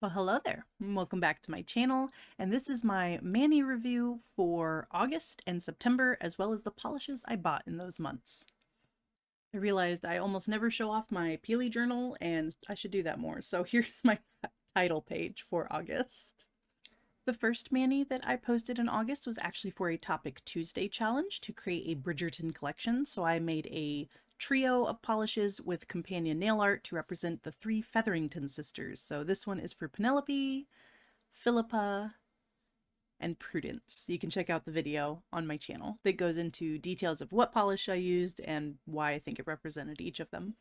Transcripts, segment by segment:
Well, hello there, and welcome back to my channel, and this is my mani review for August and September, as well as the polishes I bought in those months. I realized I almost never show off my Peely journal, and I should do that more, so here's my title page for August. The first mani that I posted in August was actually for a Topic Tuesday challenge to create a Bridgerton collection, so I made a trio of polishes with companion nail art to represent the three Featherington sisters. So this one is for Penelope, Philippa, and Prudence. You can check out the video on my channel that goes into details of what polish I used and why I think it represented each of them.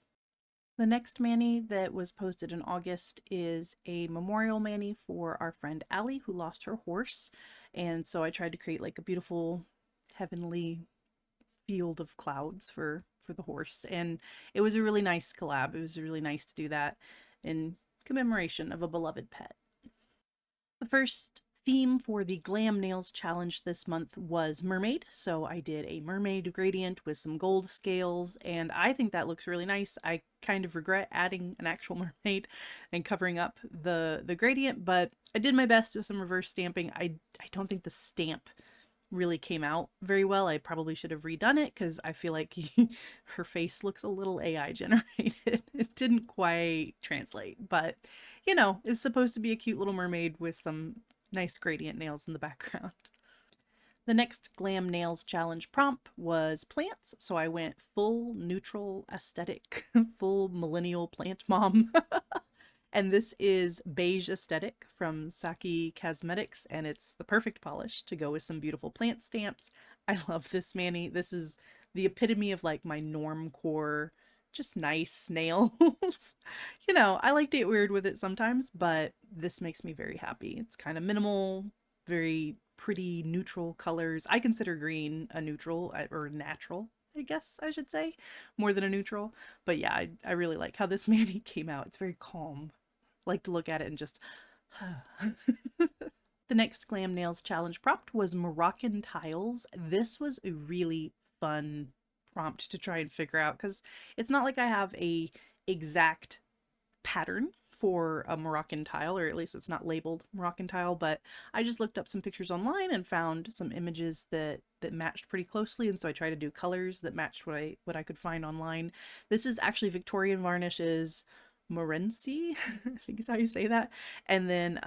The next mani that was posted in August is a memorial mani for our friend Allie who lost her horse. And so I tried to create like a beautiful heavenly field of clouds for the horse. And it was a really nice collab. It was really nice to do that in commemoration of a beloved pet. The first theme for the Glam Nails challenge this month was mermaid, so I did a mermaid gradient with some gold scales, and I think that looks really nice. I kind of regret adding an actual mermaid and covering up the gradient, but I did my best with some reverse stamping. I don't think the stamp really came out very well. I probably should have redone it because I feel like her face looks a little AI generated. It didn't quite translate, but you know, it's supposed to be a cute little mermaid with some nice gradient nails in the background. The next Glam Nails challenge prompt was plants, so I went full neutral aesthetic, full millennial plant mom. And this is Beige Aesthetic from Saki Cosmetics, and it's the perfect polish to go with some beautiful plant stamps. I love this mani. This is the epitome of like my normcore, just nice nails. You know, I like to get weird with it sometimes, but this makes me very happy. It's kind of minimal, very pretty neutral colors. I consider green a neutral or natural, I guess I should say, more than a neutral. But yeah, I really like how this mani came out. It's very calm. Like to look at it and just The next Glam Nails challenge prompt was Moroccan tiles. This was a really fun prompt to try and figure out because it's not like I have a exact pattern for a Moroccan tile, or at least it's not labeled Moroccan tile, but I just looked up some pictures online and found some images that matched pretty closely, and so I tried to do colors that matched what I could find online. This is actually Victorian Varnishes Morency, I think is how you say that. And then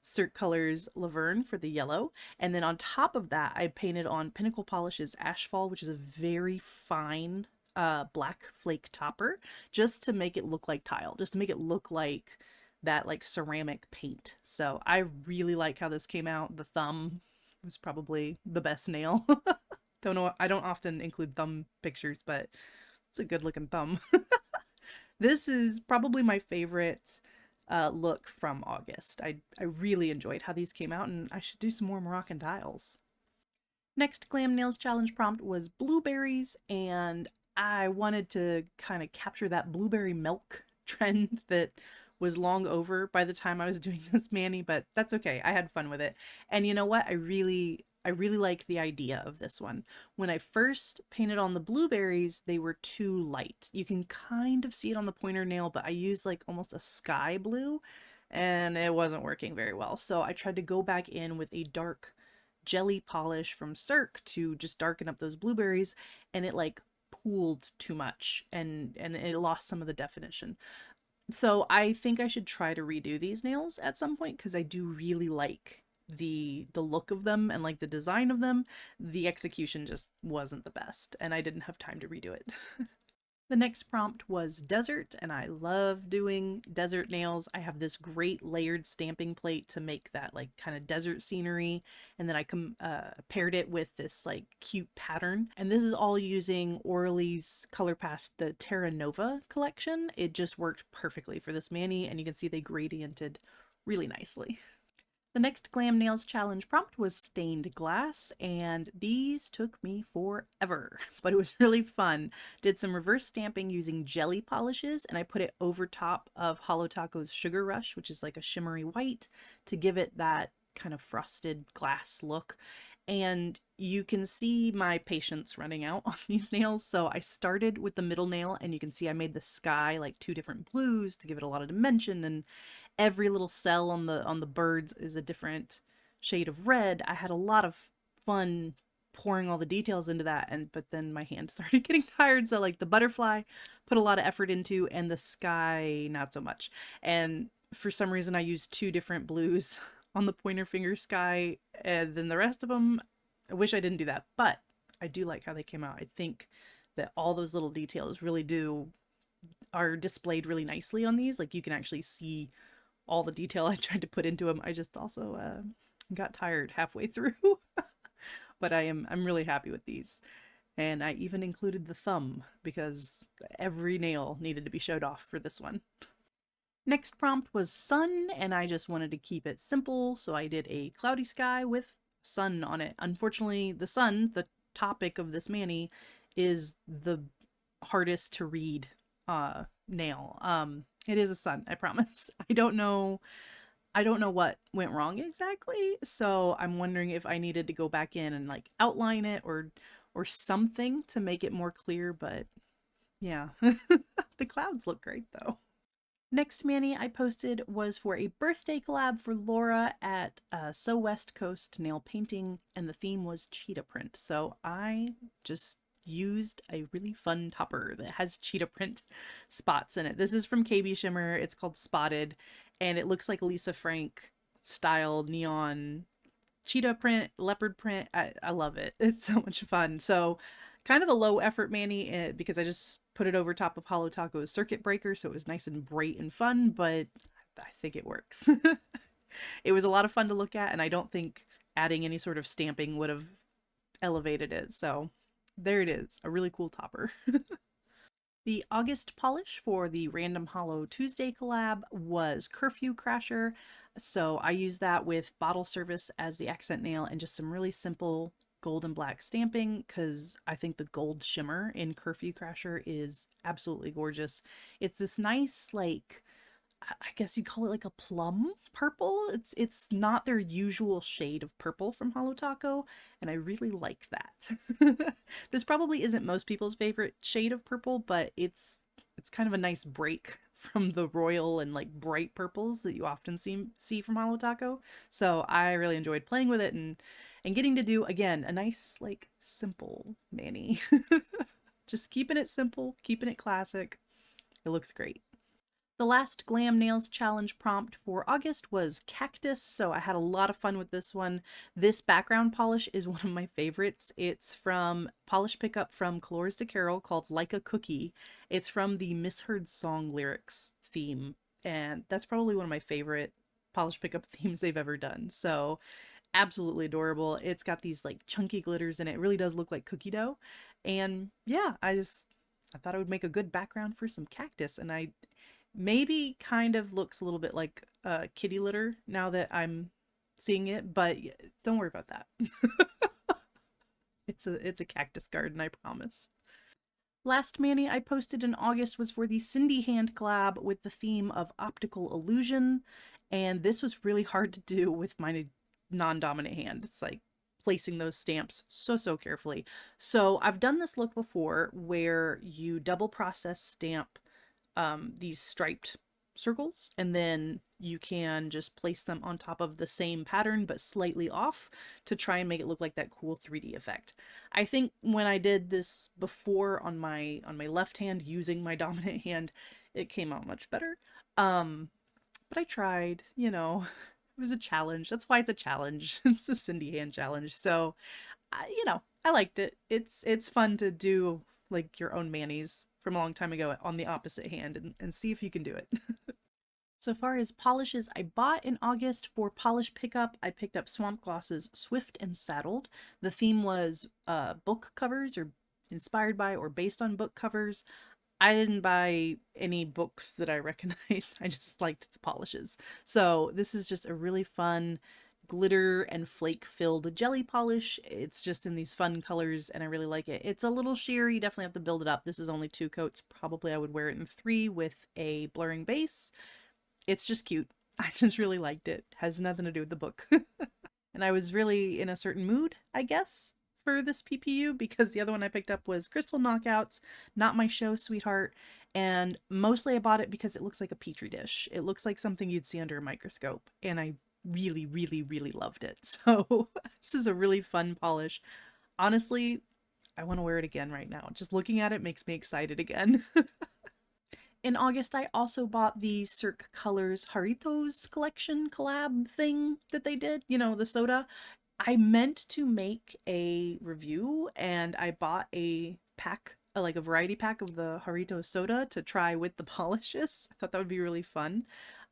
Cirque Colors Laverne for the yellow. And then on top of that, I painted on Pinnacle Polish's Ashfall, which is a very fine black flake topper, just to make it look like tile, just to make it look like that like ceramic paint. So I really like how this came out. The thumb was probably the best nail. Don't know, I don't often include thumb pictures, but it's a good looking thumb. This is probably my favorite look from August. I really enjoyed how these came out, and I should do some more Moroccan tiles. Next Glam Nails challenge prompt was blueberries, and I wanted to kind of capture that blueberry milk trend that was long over by the time I was doing this mani, but that's okay. I had fun with it. And you know what? I really like the idea of this one. When I first painted on the blueberries, they were too light. You can kind of see it on the pointer nail, but I used like almost a sky blue and it wasn't working very well. So I tried to go back in with a dark jelly polish from Cirque to just darken up those blueberries, and it like pooled too much and it lost some of the definition. So I think I should try to redo these nails at some point because I do really like the look of them and like the design of them. The execution just wasn't the best and I didn't have time to redo it. The next prompt was desert, and I love doing desert nails. I have this great layered stamping plate to make that like kind of desert scenery, and then I paired it with this like cute pattern. And this is all using Orly's ColourPast, the Terra Nova collection. It just worked perfectly for this mani, and you can see they gradiented really nicely. The next Glam Nails challenge prompt was stained glass, and these took me forever, but it was really fun. Did some reverse stamping using jelly polishes, and I put it over top of Holo Taco's Sugar Rush, which is like a shimmery white, to give it that kind of frosted glass look. And you can see my patience running out on these nails. So I started with the middle nail, and you can see I made the sky like two different blues to give it a lot of dimension, Every little cell on the birds is a different shade of red. I had a lot of fun pouring all the details into that, and but then my hand started getting tired, so like the butterfly put a lot of effort into, and the sky not so much. And for some reason I used two different blues on the pointer finger sky, and then the rest of them, I wish I didn't do that, but I do like how they came out. I think that all those little details really do are displayed really nicely on these. Like you can actually see all the detail I tried to put into them. I just also got tired halfway through, but I'm really happy with these. And I even included the thumb because every nail needed to be showed off for this one. Next prompt was sun, and I just wanted to keep it simple, so I did a cloudy sky with sun on it. Unfortunately, the sun, the topic of this mani, is the hardest to read nail. It is a sun, I promise. I don't know what went wrong exactly, so I'm wondering if I needed to go back in and like outline it or something to make it more clear, but yeah. The clouds look great though. Next mani I posted was for a birthday collab for Laura at So West Coast Nail Painting, and the theme was cheetah print. So I just used a really fun topper that has cheetah print spots in it. This is from KB Shimmer. It's called Spotted, and it looks like Lisa Frank style neon cheetah print, leopard print. I love it. It's so much fun. So kind of a low effort mani because I just put it over top of Holo Taco's circuit breaker, so it was nice and bright and fun, but I think it works. It was a lot of fun to look at, and I don't think adding any sort of stamping would have elevated it. So there it is, a really cool topper. The August polish for the Random Holo Tuesday collab was Curfew Crasher. So I used that with Bottle Service as the accent nail and just some really simple gold and black stamping because I think the gold shimmer in Curfew Crasher is absolutely gorgeous. It's this nice, like, I guess you'd call it like a plum purple. It's not their usual shade of purple from Holo Taco, and I really like that. This probably isn't most people's favorite shade of purple, but it's kind of a nice break from the royal and like bright purples that you often see from Holo Taco. So I really enjoyed playing with it and getting to do again a nice like simple mani. Just keeping it simple, keeping it classic. It looks great. The last Glam Nails Challenge prompt for August was Cactus, so I had a lot of fun with this one. This background polish is one of my favorites. It's from Polish Pickup from Colores de Carol called Like a Cookie. It's from the Misheard Song Lyrics theme, and that's probably one of my favorite Polish Pickup themes they've ever done. So absolutely adorable. It's got these like chunky glitters in it. It really does look like cookie dough. And yeah, I thought it would make a good background for some cactus, and I maybe kind of looks a little bit like kitty litter now that I'm seeing it, but don't worry about that. It's a cactus garden, I promise. Last mani I posted in August was for the Cindy Hand collab with the theme of optical illusion, and this was really hard to do with my non-dominant hand. It's like placing those stamps so carefully. So I've done this look before where you double process stamp these striped circles, and then you can just place them on top of the same pattern but slightly off to try and make it look like that cool 3D effect. I think when I did this before on my left hand using my dominant hand, it came out much better. But I tried, you know, it was a challenge. That's why it's a challenge. It's a Cindy Hand challenge. So, you know, I liked it. It's fun to do like your own manis from a long time ago on the opposite hand and see if you can do it. So far as polishes I bought in August for polish pickup, I picked up Swamp Gloss's Swift and Saddled. The theme was book covers or inspired by or based on book covers. I didn't buy any books that I recognized. I just liked the polishes. So this is just a really fun glitter and flake filled jelly polish. It's just in these fun colors and I really like it. It's a little sheer. You definitely have to build it up. This is only 2 coats. Probably I would wear it in 3 with a blurring base. It's just cute. I just really liked it. Has nothing to do with the book. And I was really in a certain mood, I guess, for this PPU because the other one I picked up was Crystal Knockouts, Not My Show, Sweetheart. And mostly I bought it because it looks like a petri dish. It looks like something you'd see under a microscope, and I really, really, really loved it. So this is a really fun polish. Honestly, I want to wear it again right now. Just looking at it makes me excited again. In August, I also bought the Cirque Colors Haritos collection collab thing that they did, you know, the soda. I meant to make a review and I bought a pack, like a variety pack of the Harito soda to try with the polishes. I thought that would be really fun.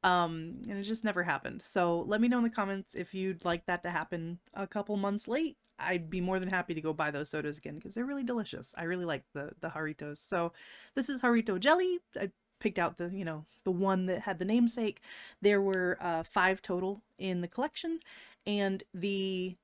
And it just never happened. So let me know in the comments if you'd like that to happen a couple months late. I'd be more than happy to go buy those sodas again because they're really delicious. I really like the Haritos. So this is Harito jelly. I picked out the, you know, the one that had the namesake. There were 5 total in the collection, and the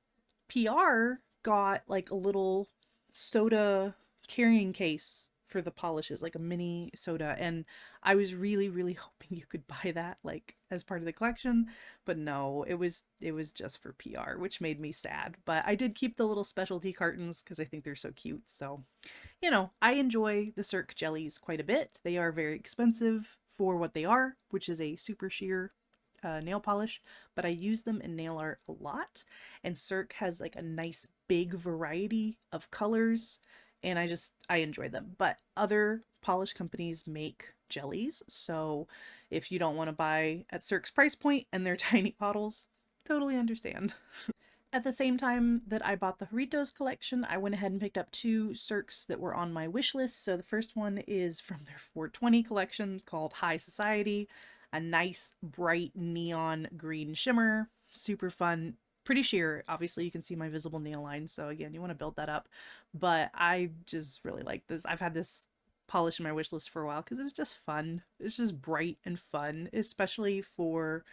PR got like a little soda carrying case for the polishes, like a mini soda, and I was really, really hoping you could buy that like as part of the collection, but no, it was just for PR, which made me sad. But I did keep the little specialty cartons because I think they're so cute. So, you know, I enjoy the Cirque jellies quite a bit. They are very expensive for what they are, which is a super sheer nail polish, but I use them in nail art a lot. And Cirque has like a nice big variety of colors, and I enjoy them. But other polish companies make jellies, so if you don't want to buy at Cirque's price point and they're tiny bottles, totally understand. At the same time that I bought the Haritos collection, I went ahead and picked up 2 Cirques that were on my wish list. So the first one is from their 420 collection called High Society, a nice bright neon green shimmer, super fun, pretty sheer. Obviously you can see my visible nail line, so again, you want to build that up. But I just really like this. I've had this polish in my wish list for a while because it's just fun. It's just bright and fun, especially for,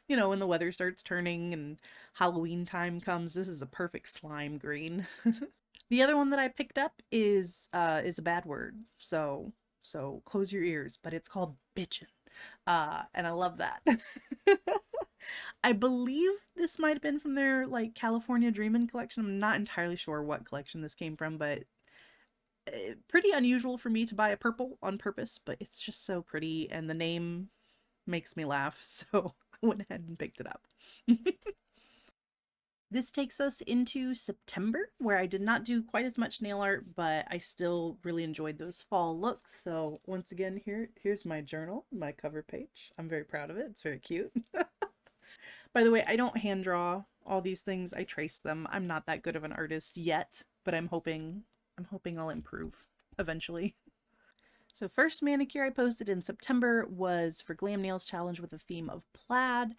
you know, when the weather starts turning and Halloween time comes. This is a perfect slime green. The other one that I picked up is a bad word. So close your ears, but it's called bitchin'. And I love that. I believe this might have been from their like California Dreamin' collection. I'm not entirely sure what collection this came from, but pretty unusual for me to buy a purple on purpose, but it's just so pretty and the name makes me laugh, so I went ahead and picked it up. This takes us into September, where I did not do quite as much nail art, but I still really enjoyed those fall looks. So once again, here's my journal, my cover page. I'm very proud of it. It's very cute. By the way, I don't hand draw all these things. I trace them. I'm not that good of an artist yet, but I'm hoping I'll improve eventually. So first manicure I posted in September was for Glam Nails Challenge with a theme of plaid.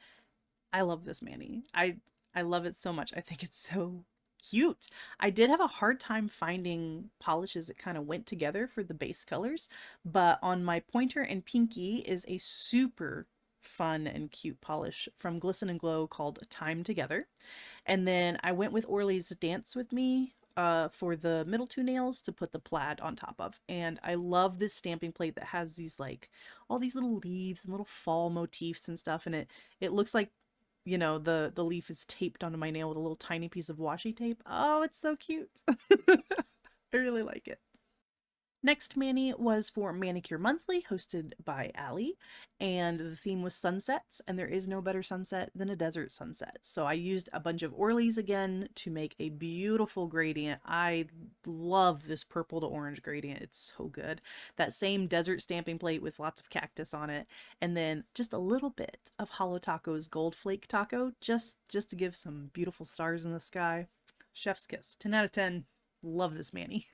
I love this mani. I love it so much. I think it's so cute. I did have a hard time finding polishes that kind of went together for the base colors, but on my pointer and pinky is a super fun and cute polish from Glisten and Glow called Time Together. And then I went with Orly's Dance With Me for the middle 2 nails to put the plaid on top of. And I love this stamping plate that has these like all these little leaves and little fall motifs and stuff, and it looks like, you know, the leaf is taped onto my nail with a little tiny piece of washi tape. Oh, it's so cute. I really like it. Next mani was for Manicure Monthly, hosted by Allie, and the theme was sunsets, and there is no better sunset than a desert sunset. So I used a bunch of Orly's again to make a beautiful gradient. I love this purple to orange gradient. It's so good. That same desert stamping plate with lots of cactus on it, and then just a little bit of Holo Taco's Gold Flake Taco, just to give some beautiful stars in the sky. Chef's kiss. 10 out of 10. Love this mani.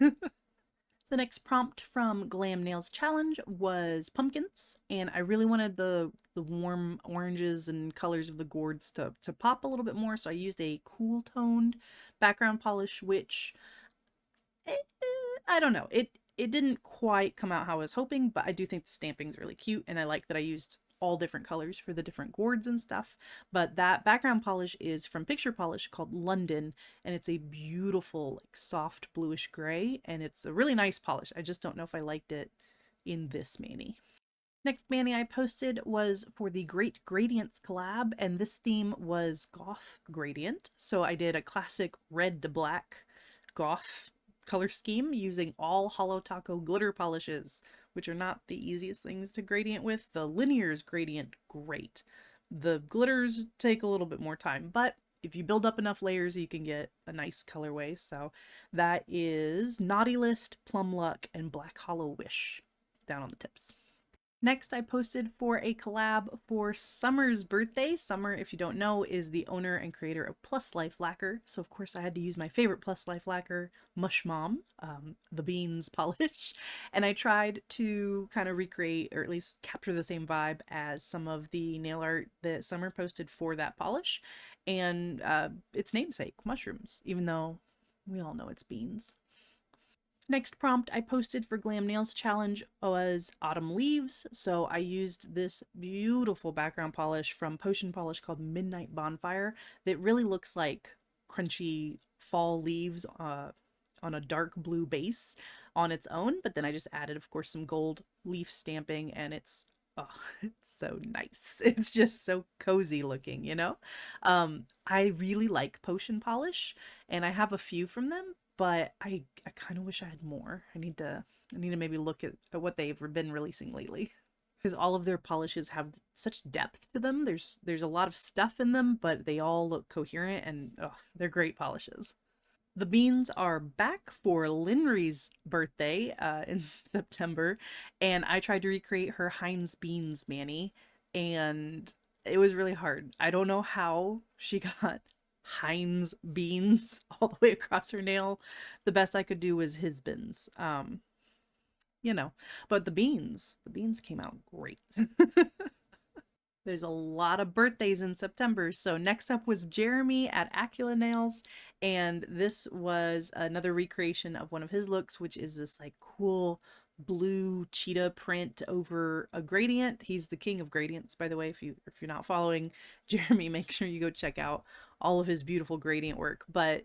The next prompt from Glam Nails Challenge was pumpkins, and I really wanted the warm oranges and colors of the gourds to pop a little bit more, so I used a cool toned background polish, which eh, I don't know. It didn't quite come out how I was hoping, but I do think the stamping's really cute, and I like that I used all different colors for the different gourds and stuff. But that background polish is from Picture Polish called London, and it's a beautiful like soft bluish gray, and it's a really nice polish. I just don't know if I liked it in this mani. Next mani I posted was for the Great Gradients collab, and this theme was goth gradient. So I did a classic red to black goth color scheme using all Holo Taco glitter polishes, which are not the easiest things to gradient with. The linears gradient great. The glitters take a little bit more time, but if you build up enough layers, you can get a nice colorway. So that is Naughty List, Plum Luck, and Black Hollow Wish down on the tips. Next, I posted for a collab for Summer's birthday. Summer, if you don't know, is the owner and creator of Plus Life Lacquer. So, of course, I had to use my favorite Plus Life lacquer, Mush Mom, the beans polish. And I tried to kind of recreate, or at least capture the same vibe as some of the nail art that Summer posted for that polish. And its namesake, mushrooms, even though we all know it's beans. Next prompt I posted for Glam Nails Challenge was Autumn Leaves. So I used this beautiful background polish from Potion Polish called Midnight Bonfire that really looks like crunchy fall leaves on a dark blue base on its own. But then I just added, of course, some gold leaf stamping, and oh, it's so nice. It's just so cozy looking, you know? I really like Potion Polish, and I have a few from them, but I kind of wish I had more. I need to maybe look at what they've been releasing lately. Because all of their polishes have such depth to them. There's a lot of stuff in them, but they all look coherent, and they're great polishes. The beans are back for Linry's birthday in September, and I tried to recreate her Heinz Beans Manny, and it was really hard. I don't know how she got Heinz beans all the way across her nail. The best I could do was his bins. You know, but the beans came out great. There's a lot of birthdays in September. So next up was Jeremy at Acula Nails, and this was another recreation of one of his looks, which is this like cool blue cheetah print over a gradient. He's the king of gradients, by the way. If you're not following Jeremy, make sure you go check out all of his beautiful gradient work. But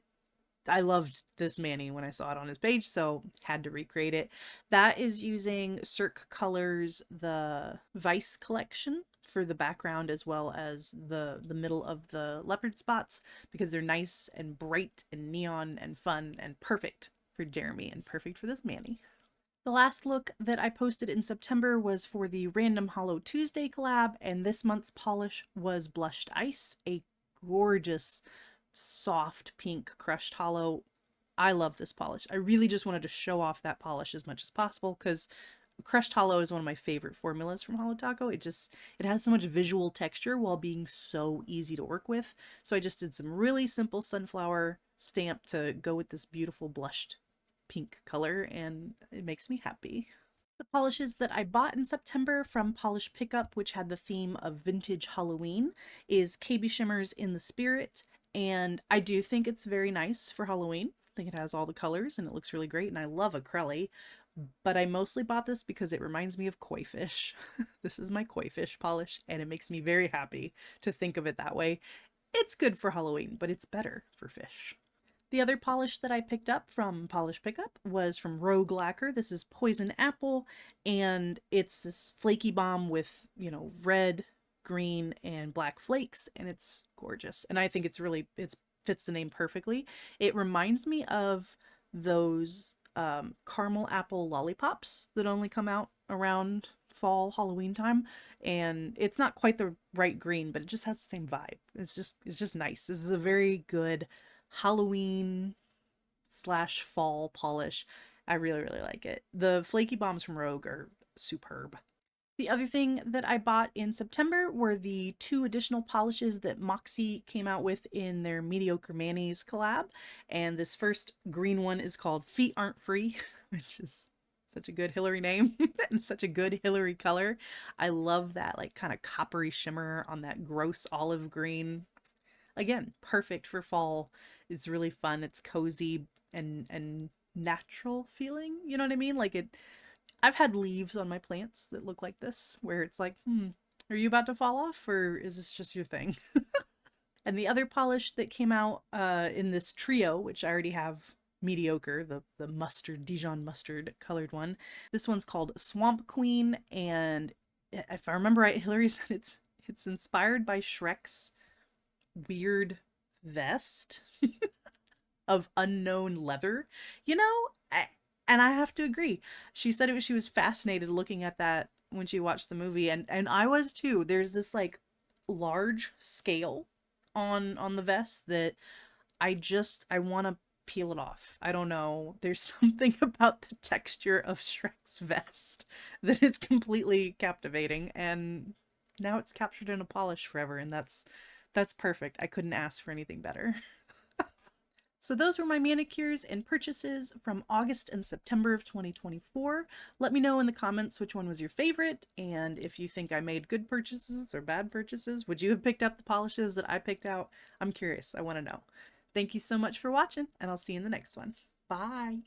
I loved this Manny when I saw it on his page, so had to recreate it. That is using Cirque Colors, the Vice collection for the background as well as the middle of the leopard spots, because they're nice and bright and neon and fun and perfect for Jeremy and perfect for this Manny. The last look that I posted in September was for the Random Hollow Tuesday collab, and this month's polish was Blushed Ice, a gorgeous soft pink crushed hollow. I love this polish. I really just wanted to show off that polish as much as possible because crushed hollow is one of my favorite formulas from Holo Taco. It has so much visual texture while being so easy to work with. So I just did some really simple sunflower stamp to go with this beautiful blushed pink color, and it makes me happy. The polishes that I bought in September from Polish Pickup, which had the theme of vintage Halloween, is KB Shimmers In the Spirit, and I do think it's very nice for Halloween. I think it has all the colors and it looks really great, and I love acrylic, but I mostly bought this because it reminds me of koi fish. This is my koi fish polish, and it makes me very happy to think of it that way. It's good for Halloween, but it's better for fish. The other polish that I picked up from Polish Pickup was from Rogue Lacquer. This is Poison Apple, and it's this flaky bomb with, red, green, and black flakes, and it's gorgeous. And I think it fits the name perfectly. It reminds me of those caramel apple lollipops that only come out around fall Halloween time, and it's not quite the right green, but it just has the same vibe. It's just nice. This is a very good Halloween / fall polish. I really, really like it. The flaky bombs from Rogue are superb. The other thing that I bought in September were the 2 additional polishes that Moxie came out with in their Mediocre Manny's collab. And this first green one is called Feet Aren't Free, which is such a good Hillary name and such a good Hillary color. I love that like kind of coppery shimmer on that gross olive green. Again, perfect for fall. It's really fun. It's cozy and natural feeling. You know what I mean? I've had leaves on my plants that look like this, where it's like, are you about to fall off, or is this just your thing? And the other polish that came out in this trio, which I already have mediocre, the mustard, Dijon mustard colored one. This one's called Swamp Queen, and if I remember right, Hillary said it's inspired by Shrek's weird vest of unknown leather. You know, And I have to agree. She said she was fascinated looking at that when she watched the movie, and I was too. There's this like large scale on the vest that I want to peel it off. I don't know. There's something about the texture of Shrek's vest that is completely captivating, and now it's captured in a polish forever, and that's perfect. I couldn't ask for anything better. So those were my manicures and purchases from August and September of 2024. Let me know in the comments which one was your favorite, and if you think I made good purchases or bad purchases. Would you have picked up the polishes that I picked out? I'm curious. I want to know. Thank you so much for watching, and I'll see you in the next one. Bye!